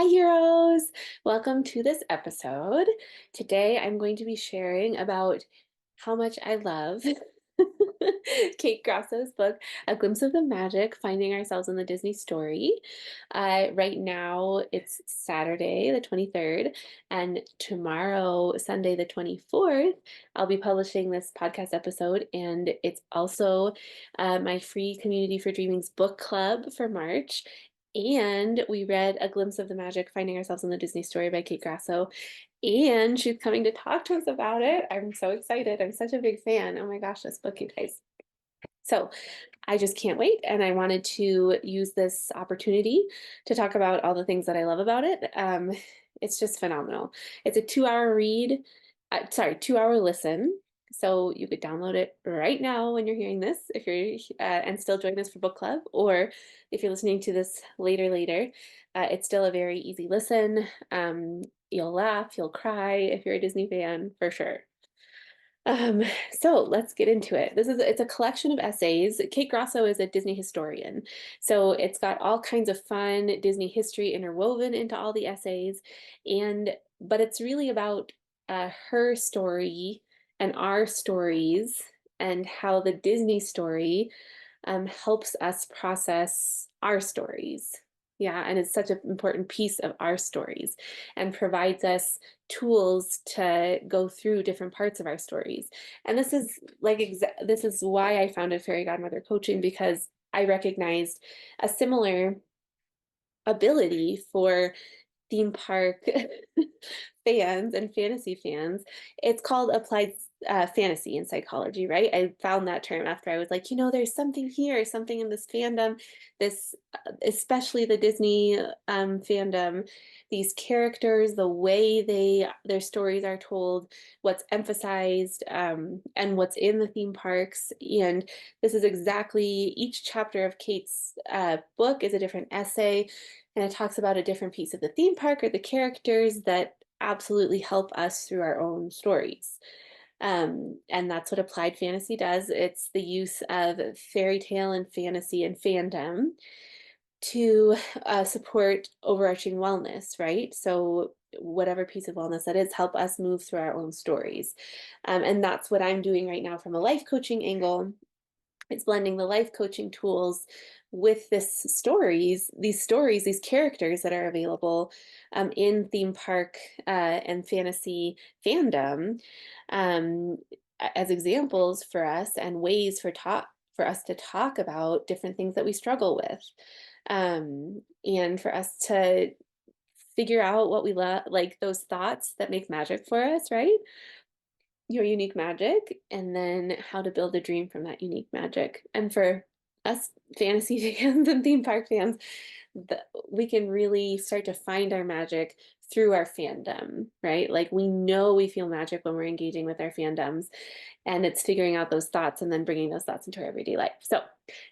Hi, heroes! Welcome to this episode. Today I'm going to be sharing about how much I love Kate Grasso's book, A Glimpse of the Magic, Finding Ourselves in the Disney Story. Right now it's Saturday, the 23rd, and tomorrow, Sunday, the 24th, I'll be publishing this podcast episode, and it's also my free Community for Dreaming's book club for March. And we read A Glimpse of the Magic, Finding Ourselves in the Disney Story by Kate Grasso. And she's coming to talk to us about it. I'm so excited. I'm such a big fan. Oh my gosh, this book, you guys. So I just can't wait. And I wanted to use this opportunity to talk about all the things that I love about it. It's just phenomenal. It's a 2 hour read, 2 hour listen. So you could download it right now when you're hearing this, if you're and still join us for book club, or if you're listening to this later. It's still a very easy listen. You'll laugh, you'll cry if you're a Disney fan for sure. Um, so let's get into it. It's a collection of essays. Kate Grasso is a Disney historian. So it's got all kinds of fun Disney history interwoven into all the essays. But it's really about her story and our stories and how the Disney story helps us process our stories. Yeah, and it's such an important piece of our stories and provides us tools to go through different parts of our stories. And this is why I founded Fairy Godmother Coaching, because I recognized a similar ability for theme park fans and fantasy fans. It's called applied fantasy in psychology, right? I found that term after I was like, there's something here, something in this fandom, especially the Disney fandom, these characters, the way their stories are told, what's emphasized, and what's in the theme parks. And this is exactly each chapter of Kate's book is a different essay, and it talks about a different piece of the theme park or the characters that absolutely help us through our own stories. And that's what applied fantasy does. It's the use of fairy tale and fantasy and fandom to support overarching wellness, right? So whatever piece of wellness that is, help us move through our own stories. And that's what I'm doing right now from a life coaching angle. It's blending the life coaching tools with these stories, these characters that are available in theme park and fantasy fandom um, as examples for us and ways for us to talk about different things that we struggle with, and for us to figure out what we love, like those thoughts that make magic for us, right? Your unique magic, and then how to build a dream from that unique magic. And for us fantasy fans and theme park fans, we can really start to find our magic through our fandom, right? Like we know we feel magic when we're engaging with our fandoms, and it's figuring out those thoughts and then bringing those thoughts into our everyday life. So,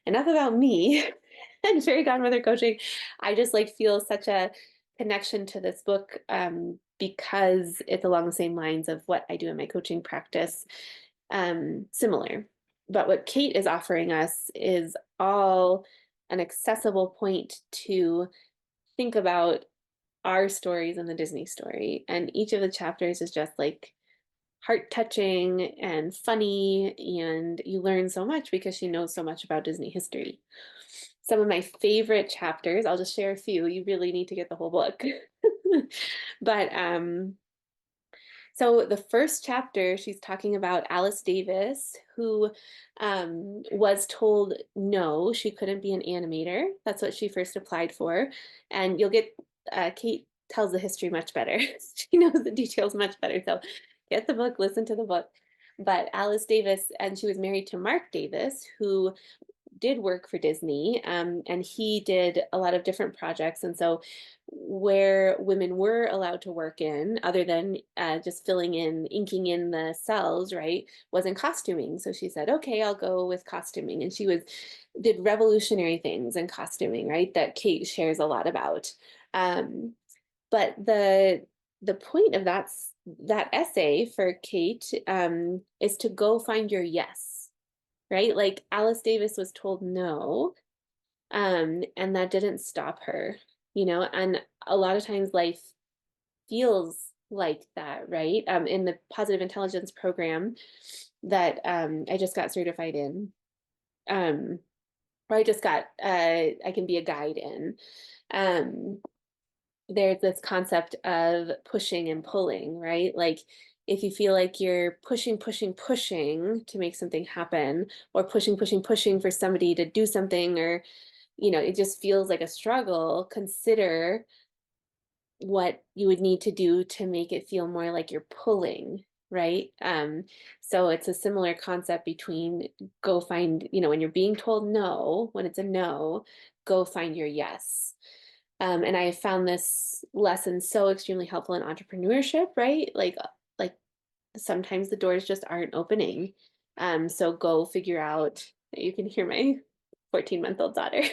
enough about me and fairy godmother coaching. I just like feel such a connection to this book because it's along the same lines of what I do in my coaching practice, similar. But what Kate is offering us is all an accessible point to think about our stories in the Disney story. And each of the chapters is just like heart touching and funny, and you learn so much because she knows so much about Disney history. Some of my favorite chapters, I'll just share a few. You really need to get the whole book. But so the first chapter, she's talking about Alice Davis, who was told no, she couldn't be an animator. That's what she first applied for. And you'll get, Kate tells the history much better. She knows the details much better. So get the book, listen to the book. But Alice Davis, and she was married to Mark Davis, who did work for Disney, and he did a lot of different projects. And so, where women were allowed to work in, other than just filling in, inking in the cells, right, was in costuming. So she said, "Okay, I'll go with costuming," and she did revolutionary things in costuming, right, that Kate shares a lot about. But the point of that essay for Kate is to go find your yes, right? Like Alice Davis was told no, and that didn't stop her, and a lot of times life feels like that, right? In the positive intelligence program that I just got certified in, um, or I just got, I can be a guide in. Um, there's this concept of pushing and pulling, right? Like if you feel like you're pushing, pushing, pushing to make something happen, or pushing, pushing, pushing for somebody to do something, or, it just feels like a struggle, consider what you would need to do to make it feel more like you're pulling, right? So it's a similar concept between go find, when you're being told no, when it's a no, go find your yes. And I found this lesson so extremely helpful in entrepreneurship, right? Like sometimes the doors just aren't opening. So go figure out. You can hear my 14-month-old daughter.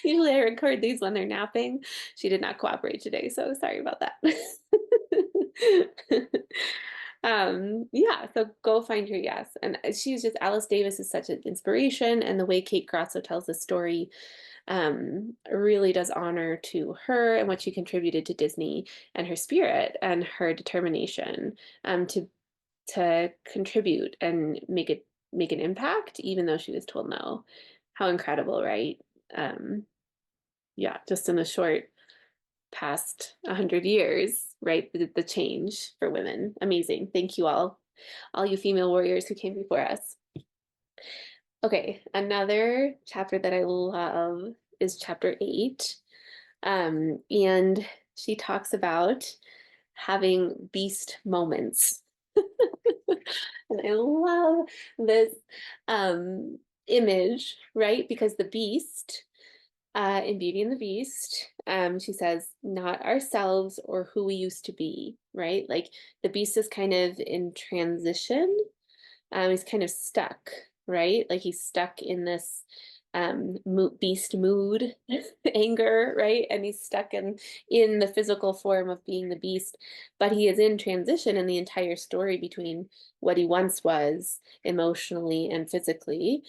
Usually I record these when they're napping. She did not cooperate today, so sorry about that. Yeah, so go find your yes. And she's just, Alice Davis is such an inspiration, and the way Kate Grasso tells the story really does honor to her and what she contributed to Disney and her spirit and her determination to contribute and make an impact, even though she was told no. How incredible, right? Um, yeah, just in the short past 100 years, right? The change for women. Amazing. Thank you all you female warriors who came before us. Okay, another chapter that I love is chapter 8. And she talks about having beast moments. And I love this image, right? Because the beast in Beauty and the Beast, she says, not ourselves or who we used to be, right? Like the beast is kind of in transition. He's kind of stuck, right? Like he's stuck in this beast mood, anger, right? And he's stuck in the physical form of being the beast, but he is in transition in the entire story between what he once was emotionally and physically,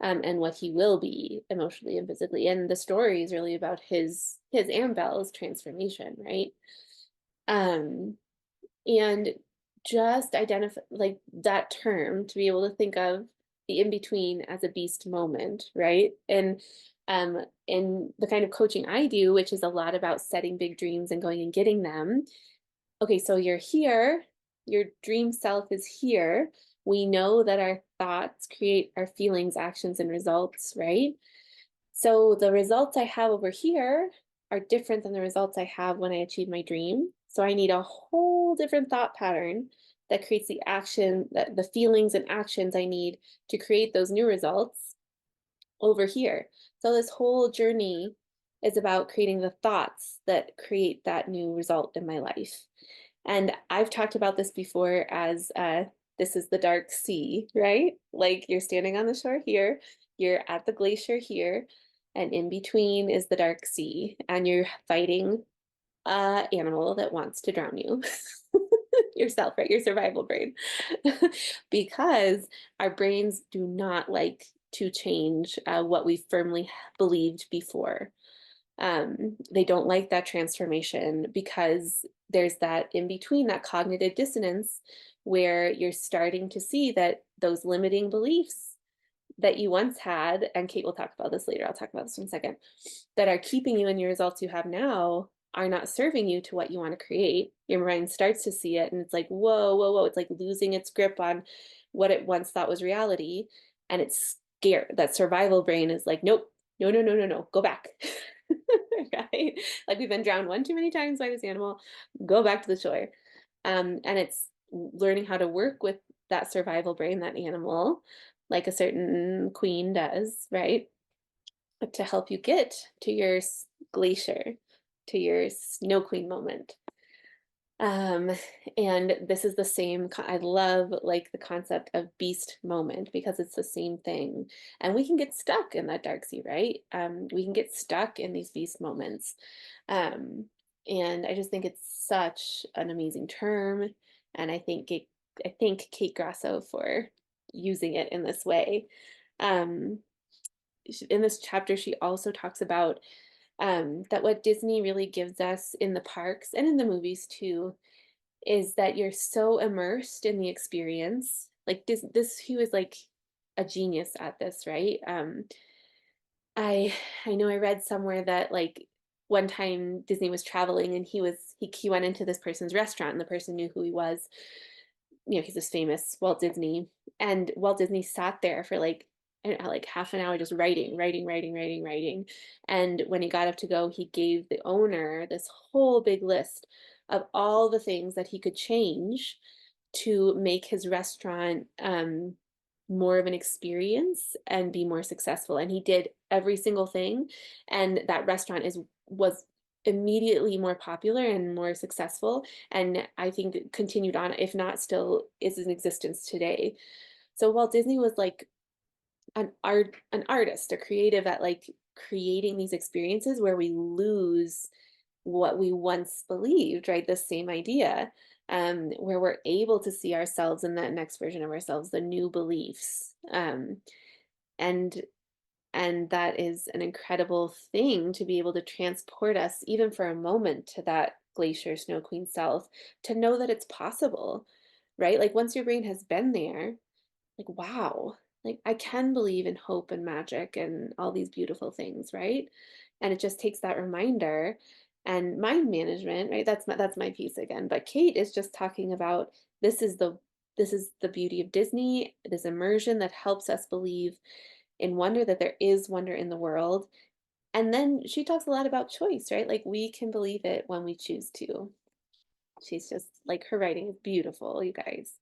and what he will be emotionally and physically. And the story is really about his and Belle's transformation, right? Um, and just identify like that term to be able to think of the in between as a beast moment, right? And in the kind of coaching I do, which is a lot about setting big dreams and going and getting them. Okay, so you're here, your dream self is here. We know that our thoughts create our feelings, actions, and results, right? So the results I have over here are different than the results I have when I achieve my dream. So I need a whole different thought pattern that creates the action, the feelings and actions I need to create those new results over here. So this whole journey is about creating the thoughts that create that new result in my life. And I've talked about this before as this is the dark sea, right? Like you're standing on the shore here, you're at the glacier here, and in between is the dark sea, and you're fighting an animal that wants to drown you. Yourself, right? Your survival brain. Because our brains do not like to change what we firmly believed before. They don't like that transformation because there's that in between, that cognitive dissonance, where you're starting to see that those limiting beliefs that you once had, and Kate will talk about this later, I'll talk about this in a second, that are keeping you in your results you have now are not serving you to what you want to create. Your mind starts to see it and it's like, whoa, whoa, whoa. It's like losing its grip on what it once thought was reality. And it's scared. That survival brain is like, nope, no, no, no, no, no, go back. Right? Like we've been drowned one too many times by this animal, go back to the shore. And it's learning how to work with that survival brain, that animal, like a certain queen does, right? But to help you get to your glacier, to your snow queen moment. Um, and this is the same, I love like the concept of beast moment because it's the same thing. And we can get stuck in that dark sea, right? We can get stuck in these beast moments. And I just think it's such an amazing term. And I thank Kate Grasso for using it in this way. Um, in this chapter, she also talks about that what Disney really gives us in the parks and in the movies too is that you're so immersed in the experience. Like this he was like a genius at this, right? I I know I read somewhere that like one time Disney was traveling and he went into this person's restaurant and the person knew who he was. You know, he's this famous Walt Disney. And Walt Disney sat there for like I don't know, like half an hour just writing, writing, writing, writing, writing. And when he got up to go, he gave the owner this whole big list of all the things that he could change to make his restaurant more of an experience and be more successful. And he did every single thing. And that restaurant is was immediately more popular and more successful. And I think it continued on, if not still is in existence today. So Walt Disney was like an artist, a creative at like creating these experiences where we lose what we once believed, right? The same idea, where we're able to see ourselves in that next version of ourselves, the new beliefs. And and that is an incredible thing to be able to transport us, even for a moment, to that glacier snow queen self, to know that it's possible, right? Like once your brain has been there, like, wow, like I can believe in hope and magic and all these beautiful things, right? And it just takes that reminder and mind management, right? That's my piece again. But Kate is just talking about this is the beauty of Disney, this immersion that helps us believe in wonder, that there is wonder in the world. And then she talks a lot about choice, right? Like we can believe it when we choose to. She's just like her writing is beautiful, you guys.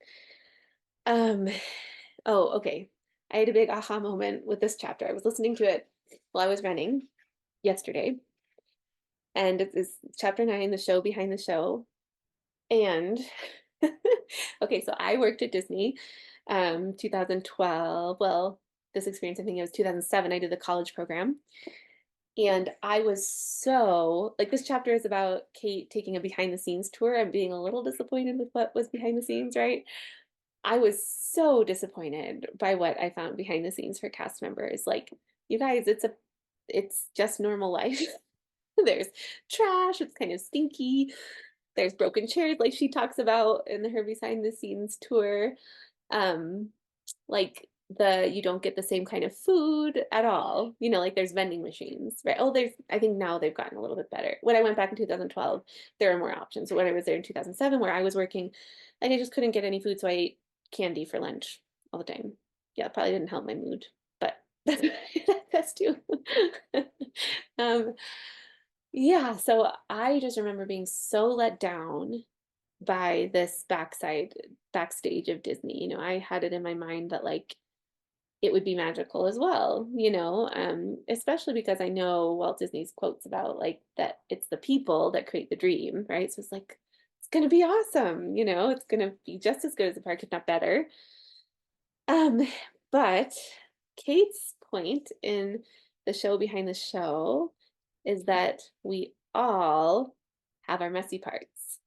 Um, oh, okay. I had a big aha moment with this chapter. I was listening to it while I was running yesterday, and it's chapter 9, the show behind the show. And okay, so I worked at Disney, 2012. Well, this experience, I think it was 2007. I did the college program. And I was so like this chapter is about Kate taking a behind the scenes tour and being a little disappointed with what was behind the scenes, right? I was so disappointed by what I found behind the scenes for cast members. Like, you guys, it's just normal life. There's trash, it's kind of stinky. There's broken chairs, like she talks about in her behind the scenes tour. Um, like you don't get the same kind of food at all. You know, like there's vending machines, right? Oh, there's I think now they've gotten a little bit better. When I went back in 2012, there were more options. So when I was there in 2007, where I was working, like I just couldn't get any food, so I ate candy for lunch all the time. Yeah, it probably didn't help my mood, but that's too. um, yeah, so I just remember being so let down by this backstage of Disney. You know, I had it in my mind that like it would be magical as well, you know, especially because I know Walt Disney's quotes about like that it's the people that create the dream, right? So it's like, it's going to be awesome, you know, it's going to be just as good as the park, if not better. Um, but Kate's point in the show behind the show is that we all have our messy parts.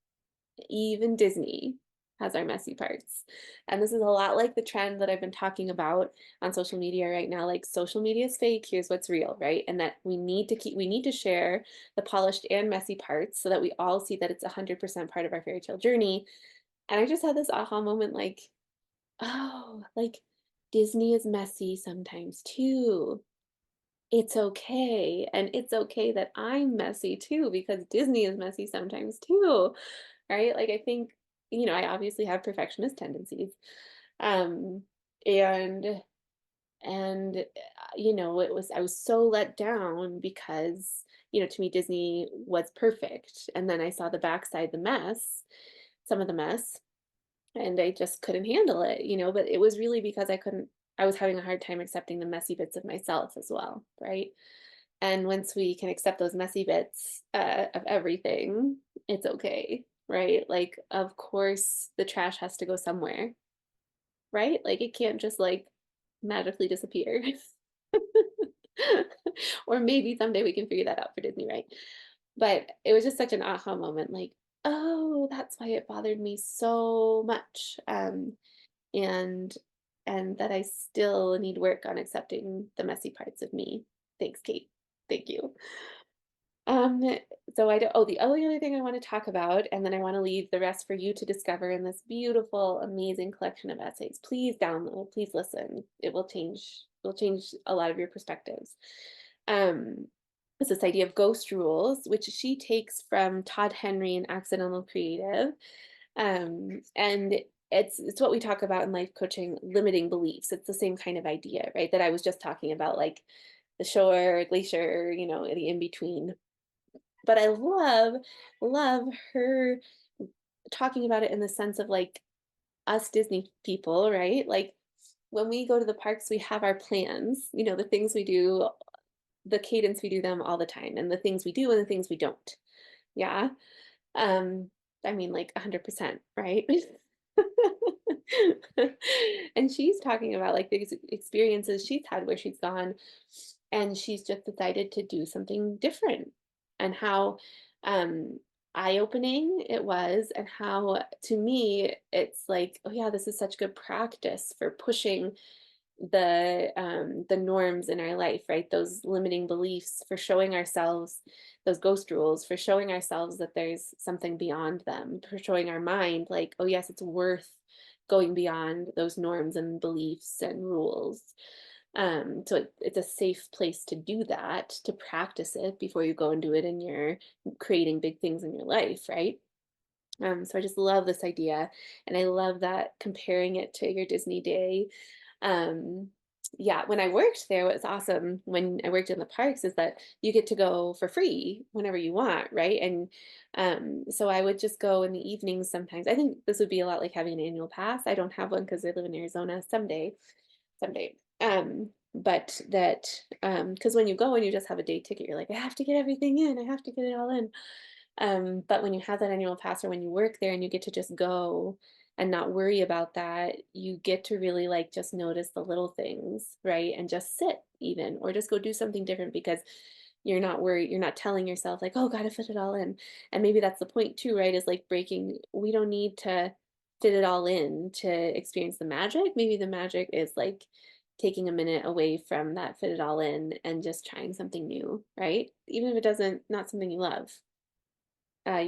Even Disney has our messy parts. And this is a lot like the trend that I've been talking about on social media right now. Like social media is fake, here's what's real, right? And that we need to share the polished and messy parts so that we all see that it's 100% part of our fairy tale journey. And I just had this aha moment like, oh, like Disney is messy sometimes too. It's okay. And it's okay that I'm messy too, because Disney is messy sometimes too, right? Like I think, you know, I obviously have perfectionist tendencies. Um, and you know, I was so let down because, you know, to me Disney was perfect. And then I saw the backside, the mess, some of the mess, and I just couldn't handle it, you know, but it was really because I was having a hard time accepting the messy bits of myself as well, right? And once we can accept those messy bits of everything, it's okay, right? Like, of course, the trash has to go somewhere, right? Like, it can't just like magically disappear. Or maybe someday we can figure that out for Disney, right? But it was just such an aha moment, like, oh, that's why it bothered me so much. And and that I still need work on accepting the messy parts of me. Thanks, Kate. Thank you. Um, so I don't, oh, the only other thing I want to talk about, and then I want to leave the rest for you to discover in this beautiful, amazing collection of essays. Please download, please listen. Will change a lot of your perspectives. Um, is this idea of ghost rules, which she takes from Todd Henry and Accidental Creative. And it's what we talk about in life coaching, limiting beliefs. It's the same kind of idea, right? That I was just talking about, like the shore, glacier, the in between. But I love her talking about it in the sense of like us Disney people, right? Like when we go to the parks, we have our plans, the things we do, the cadence we do them all the time, and the things we do and the things we don't. Yeah. Um, I mean, like 100%, right? And she's talking about like the experiences she's had where she's gone and she's just decided to do something different, and how um eye-opening it was, and how to me it's like, oh yeah, this is such good practice for pushing the norms in our life, right? Those limiting beliefs, for showing ourselves those ghost rules, for showing ourselves that there's something beyond them, for showing our mind like, oh yes, it's worth going beyond those norms and beliefs and rules. So it's a safe place to do that, to practice it before you go and do it and you're creating big things in your life, right? So I just love this idea, and I love that comparing it to your Disney day. um, yeah, when I worked there, what's awesome when I worked in the parks is that you get to go for free whenever you want, right? And so I would just go in the evenings sometimes. I think this would be a lot like having an annual pass. I don't have one because I live in Arizona. Someday. But that because when you go and you just have a day ticket, you're like, I have to get everything in. I have to get it all in. But when you have that annual pass, or when you work there and you get to just go and not worry about that, you get to really like just notice the little things, right? And just sit even, or just go do something different, because you're not worried, you're not telling yourself like, oh, gotta fit it all in. And maybe that's the point too, right? Is like breaking, we don't need to fit it all in to experience the magic. Maybe the magic is like taking a minute away from that fit it all in and just trying something new, right? Even if it doesn't, not something you love, uh,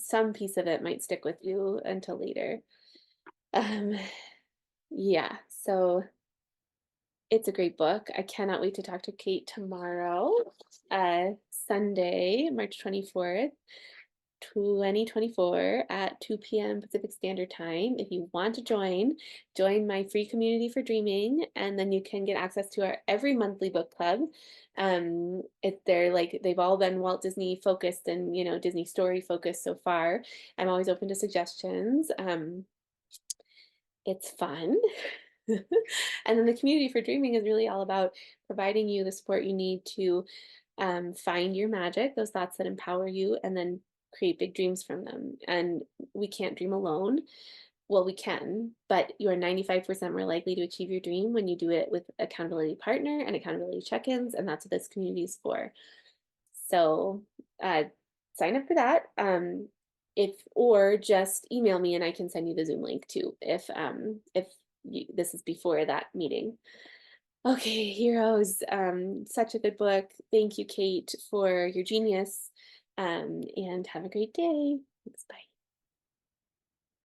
some piece of it might stick with you until later. Um, yeah, so it's a great book. I cannot wait to talk to Kate tomorrow, Sunday, March 24th. 2024 at 2 p.m. Pacific Standard Time. If you want to join my free community for dreaming, and then you can get access to our every monthly book club. They're like, they've all been Walt Disney focused and Disney story focused so far. I'm always open to suggestions. It's fun. And then the community for dreaming is really all about providing you the support you need to find your magic, those thoughts that empower you, and then create big dreams from them. And we can't dream alone. Well, we can, but you are 95% more likely to achieve your dream when you do it with accountability partner and accountability check-ins, and that's what this community is for. So sign up for that. If or just email me and I can send you the Zoom link too, if this is before that meeting. Okay, heroes. Such a good book. Thank you, Kate, for your genius. And have a great day. Thanks, bye.